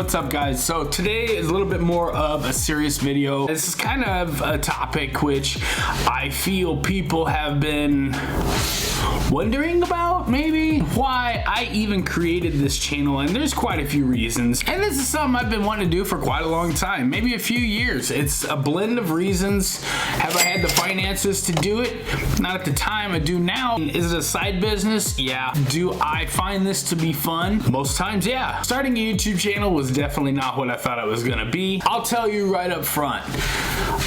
What's up, guys? So today is a little bit more of a serious video. This is kind of a topic which I feel people have been wondering about, maybe why I even created this channel, and there's quite a few reasons, and this is something I've been wanting to do for quite a long time, maybe a few years. It's a blend of reasons. Have I had the finances to do it? Not at the time. I do now. Is it a side business? Yeah. Do I find this to be fun? Most times, yeah. Starting a YouTube channel was definitely not what I thought it was gonna be. I'll tell you right up front,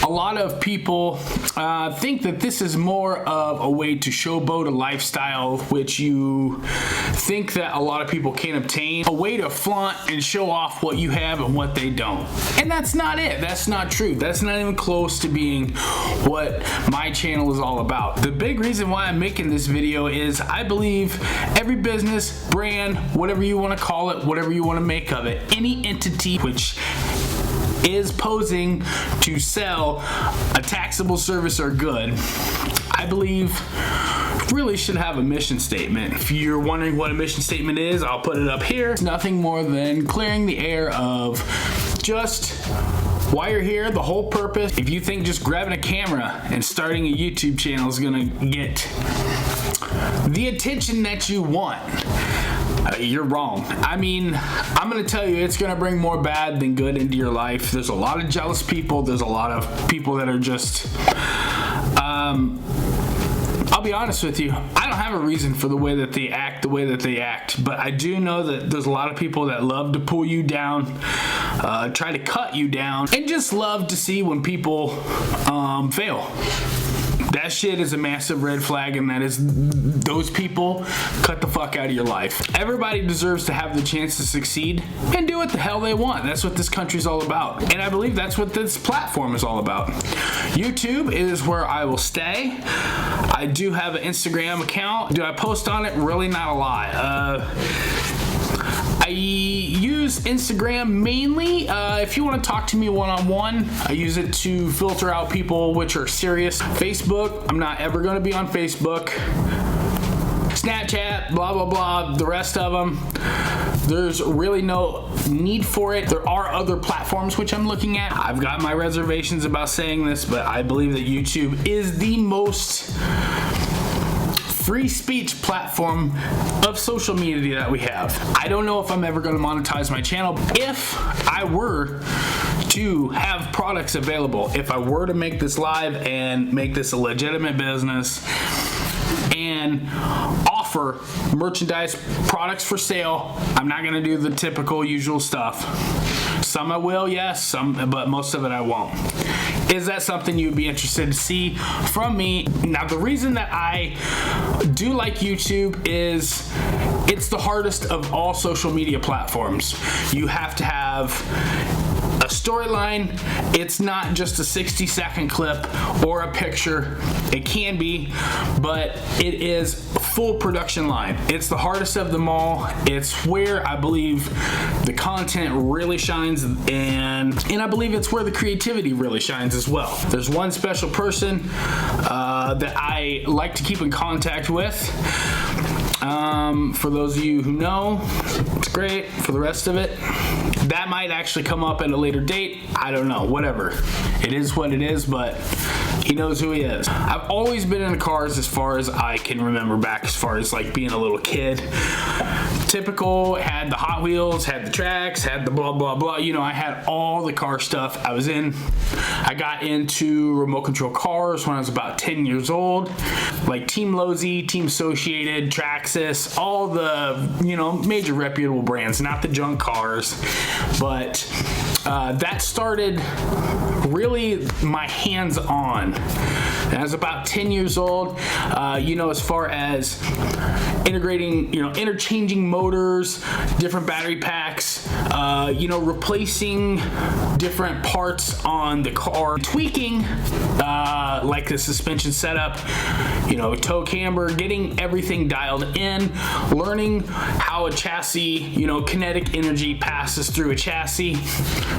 a lot of people think that this is more of a way to showboat a lifestyle which you think that a lot of people can't obtain, a way to flaunt and show off what you have and what they don't. And that's not it. That's not true. That's not even close to being what my channel is all about. The big reason why I'm making this video is I believe every business, brand, whatever you want to call it, whatever you want to make of it, any entity which is posing to sell a taxable service or good, I believe really should have a mission statement. If you're wondering what a mission statement is, I'll put it up here. It's nothing more than clearing the air of just why you're here, the whole purpose. If you think just grabbing a camera and starting a YouTube channel is gonna get the attention that you want, you're wrong. I mean, I'm gonna tell you, it's gonna bring more bad than good into your life. There's a lot of jealous people. There's a lot of people that are just, I'll be honest with you, I don't have a reason for the way that they act, but I do know that there's a lot of people that love to pull you down, try to cut you down, and just love to see when people fail. That shit is a massive red flag, and that is, those people, cut the fuck out of your life. Everybody deserves to have the chance to succeed and do what the hell they want. That's what this country's all about. And I believe that's what this platform is all about. YouTube is where I will stay. I do have an Instagram account. Do I post on it? Really not a lot. I use Instagram mainly if you want to talk to me one-on-one. I use it to filter out people which are serious. Facebook, I'm not ever going to be on Facebook. Snapchat, blah blah blah, the rest of them, there's really no need for it. There are other platforms which I'm looking at. I've got my reservations about saying this, but I believe that YouTube is the most free speech platform of social media that we have. I don't know if I'm ever going to monetize my channel. If I were to have products available, if I were to make this live and make this a legitimate business and offer merchandise, products for sale, I'm not going to do the typical usual stuff. Some I will, yes, some, but most of it I won't. Is that something you'd be interested to see from me? Now, the reason that I do like YouTube is it's the hardest of all social media platforms. You have to have a storyline. It's not just a 60-second clip or a picture. It can be, but it is a full production line. It's the hardest of them all. It's where I believe the content really shines, and I believe it's where the creativity really shines as well. There's one special person that I like to keep in contact with. For those of you who know, it's great. For the rest of it, that might actually come up at a later date. I don't know, whatever. It is what it is, but he knows who he is. I've always been into cars as far as I can remember back, as far as like being a little kid. Typical, had the Hot Wheels, had the tracks, had the blah blah blah. You know, I had all the car stuff. I got into remote control cars when I was about 10 years old. Like Team Lozi, Team Associated, Traxxas, all the, you know, major reputable brands, not the junk cars. But that started really my hands-on. I was about 10 years old, you know, as far as integrating, you know, interchanging motors, different battery packs, you know, replacing different parts on the car, tweaking like the suspension setup, you know, toe camber, getting everything dialed in, learning how a chassis, you know, kinetic energy passes through a chassis.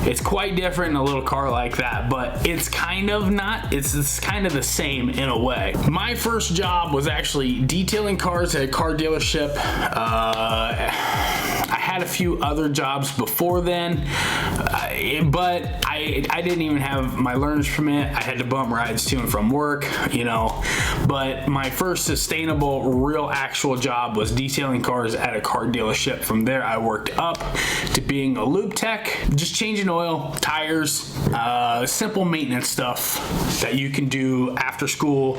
It's quite different in a little car like that, but it's kind of not, it's kind of the same in a way. My first job was actually detailing cars at a car dealership. I had a few other jobs before then, but I didn't even have my learner's permit. I had to bump rides to and from work, you know. But my first sustainable, real, actual job was detailing cars at a car dealership. From there, I worked up to being a lube tech, just changing oil, tires, simple maintenance stuff that you can do after school,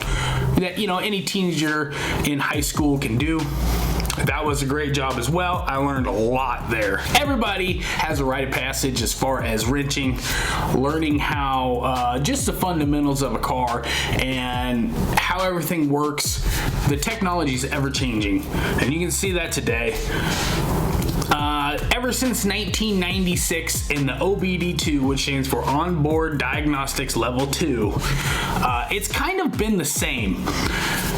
that, you know, any teenager in high school can do. That was a great job as well. I learned a lot there. Everybody has a rite of passage as far as wrenching, learning how, just the fundamentals of a car and how everything works. The technology is ever changing, and you can see that today. Ever since 1996 in the OBD2, which stands for Onboard Diagnostics Level 2, it's kind of been the same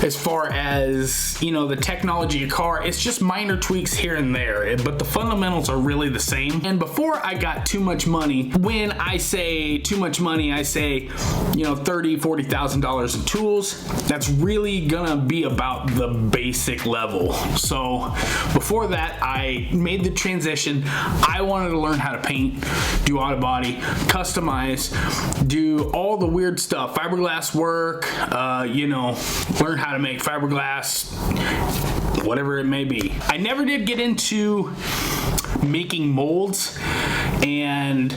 as far as, you know, the technology of car. It's just minor tweaks here and there, but the fundamentals are really the same. And before I got too much money, when I say too much money, I say, you know, $30,000, $40,000 in tools. That's really gonna be about the basic level. So before that, I made the transition. I wanted to learn how to paint, do auto body, customize, do all the weird stuff, fiberglass work, you know, learn how to make fiberglass, whatever it may be. I never did get into making molds and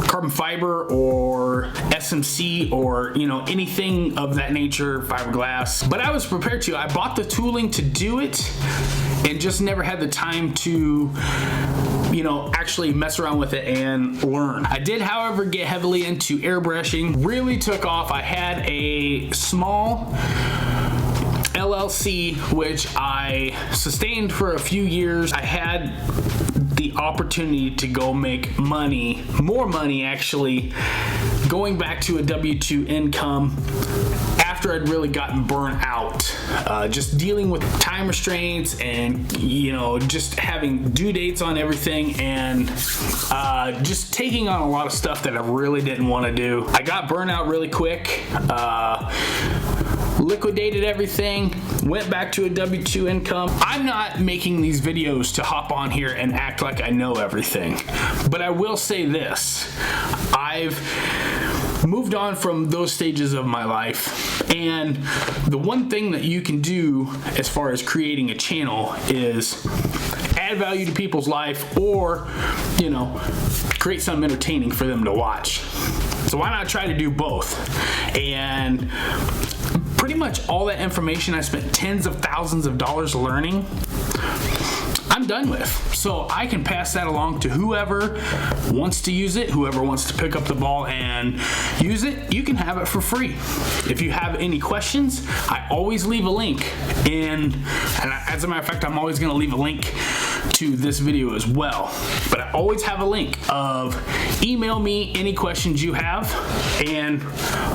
carbon fiber or SMC or, you know, anything of that nature, fiberglass, but I was prepared to. I bought the tooling to do it and just never had the time to, you know, actually mess around with it and learn. I did, however, get heavily into airbrushing. Really took off. I had a small LLC, which I sustained for a few years. I had the opportunity to go make money, more money actually, going back to a W-2 income after I'd really gotten burnt out, just dealing with time restraints and, you know, just having due dates on everything and just taking on a lot of stuff that I really didn't want to do. I got burnt out really quick. Liquidated everything, went back to a W-2 income. I'm not making these videos to hop on here and act like I know everything, but I will say this. I've moved on from those stages of my life, and the one thing that you can do as far as creating a channel is add value to people's life, or, you know, create something entertaining for them to watch. So why not try to do both? And pretty much all that information I spent tens of thousands of dollars learning, I'm done with. So I can pass that along to whoever wants to use it, whoever wants to pick up the ball and use it. You can have it for free. If you have any questions, I always leave a link. And as a matter of fact, I'm always gonna leave a link to this video as well. But I always have a link of email me any questions you have, and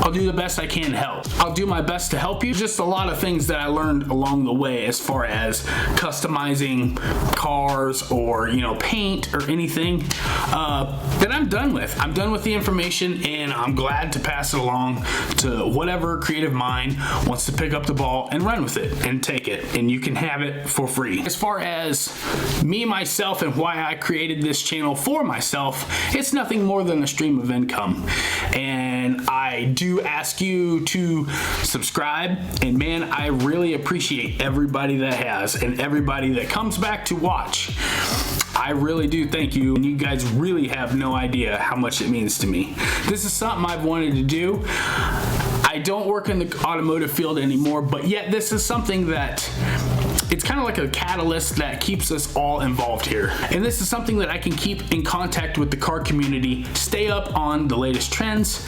I'll do the best I can to help. I'll do my best to help you. Just a lot of things that I learned along the way as far as customizing cars or, you know, paint or anything that I'm done with. I'm done with the information, and I'm glad to pass it along to whatever creative mind wants to pick up the ball and run with it and take it, and you can have it for free. As far as me, myself, and why I created this channel for myself, it's nothing more than a stream of income. And I do ask you to subscribe, and man, I really appreciate everybody that has and everybody that comes back to watch. I really do thank you, and you guys really have no idea how much it means to me. This is something I've wanted to do. I don't work in the automotive field anymore, but yet this is something that it's kind of like a catalyst that keeps us all involved here. And this is something that I can keep in contact with the car community, stay up on the latest trends,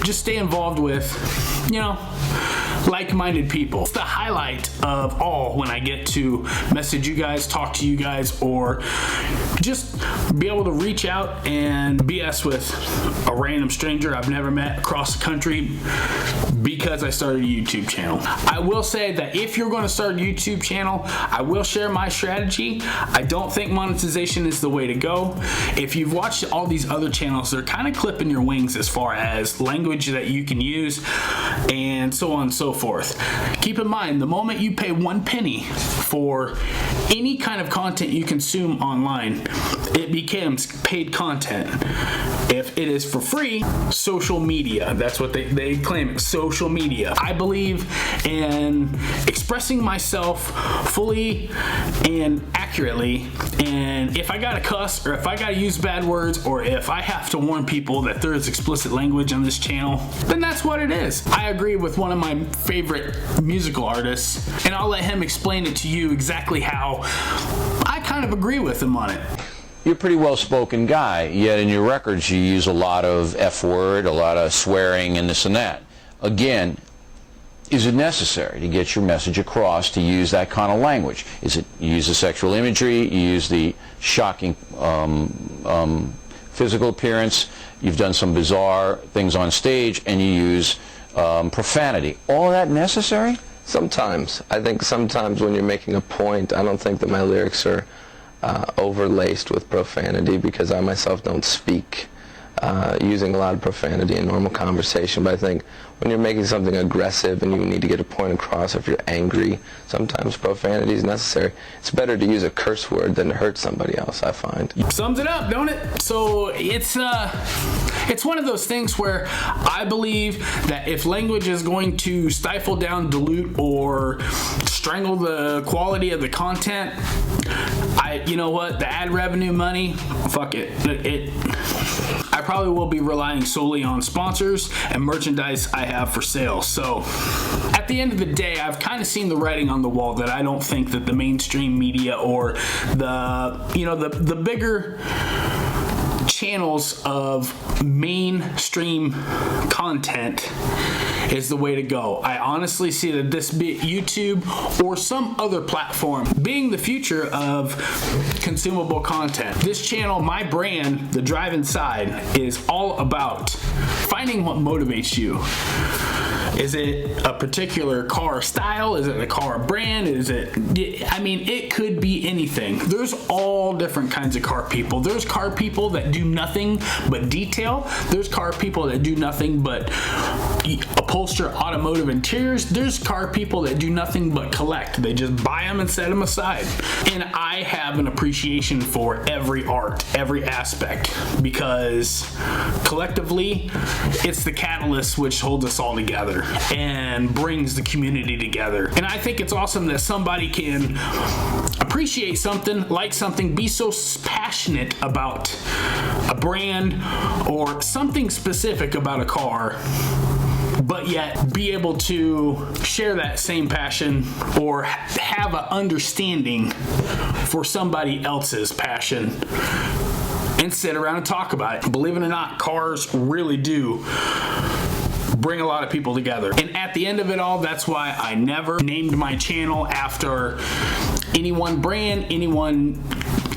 just stay involved with, you know, like-minded people. It's the highlight of all when I get to message you guys, talk to you guys, or just be able to reach out and BS with a random stranger I've never met across the country because I started a YouTube channel. I will say that if you're going to start a YouTube channel, I will share my strategy. I don't think monetization is the way to go. If you've watched all these other channels, they're kind of clipping your wings as far as language that you can use and so on and so so forth. Keep in mind, the moment you pay 1 penny for any kind of content you consume online, it becomes paid content. If it is for free, social media, that's what they claim it, social media. I believe in expressing myself fully and accurately, and if I gotta cuss, or if I gotta use bad words, or if I have to warn people that there is explicit language on this channel, then that's what it is. I agree with one of my favorite musical artists, and I'll let him explain it to you exactly how I kind of agree with him on it. You're a pretty well-spoken guy, yet in your records you use a lot of F-word, a lot of swearing, and this and that. Again, is it necessary to get your message across to use that kind of language? Is it, you use the sexual imagery, you use the shocking physical appearance, you've done some bizarre things on stage, and you use profanity. All of that necessary? Sometimes. I think sometimes when you're making a point, I don't think that my lyrics are overlaced with profanity, because I myself don't speak using a lot of profanity in normal conversation. But I think when you're making something aggressive and you need to get a point across, if you're angry, sometimes profanity is necessary. It's better to use a curse word than to hurt somebody else, I find. Sums it up, don't it? So it's one of those things where I believe that if language is going to stifle down, dilute, or strangle the quality of the content, you know what, the ad revenue money, fuck it. I probably will be relying solely on sponsors and merchandise I have for sale. So at the end of the day, I've kind of seen the writing on the wall that I don't think that the mainstream media or the bigger channels of mainstream content is the way to go. I honestly see that this, be it YouTube or some other platform, being the future of consumable content. This channel, my brand, The Drive Inside, is all about finding what motivates you. Is it a particular car style? Is it a car brand? Is it, I mean, it could be anything. There's all different kinds of car people. There's car people that do nothing but detail. There's car people that do nothing but upholster automotive interiors. There's car people that do nothing but collect. They just buy them and set them aside. And I have an appreciation for every art, every aspect, because collectively, it's the catalyst which holds us all together and brings the community together. And I think it's awesome that somebody can appreciate something, like something, be so passionate about a brand or something specific about a car, but yet be able to share that same passion or have an understanding for somebody else's passion and sit around and talk about it. Believe it or not, cars really do bring a lot of people together. And at the end of it all, that's why I never named my channel after any one brand, anyone,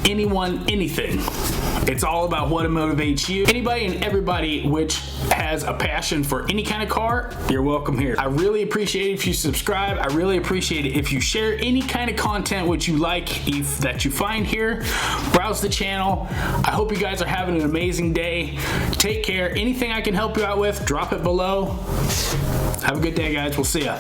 anything. It's all about what motivates you. Anybody and everybody which has a passion for any kind of car, you're welcome here. I really appreciate it if you subscribe. I really appreciate it if you share any kind of content which you like, that you find here. Browse the channel. I hope you guys are having an amazing day. Take care. Anything I can help you out with, drop it below. Have a good day, guys. We'll see ya.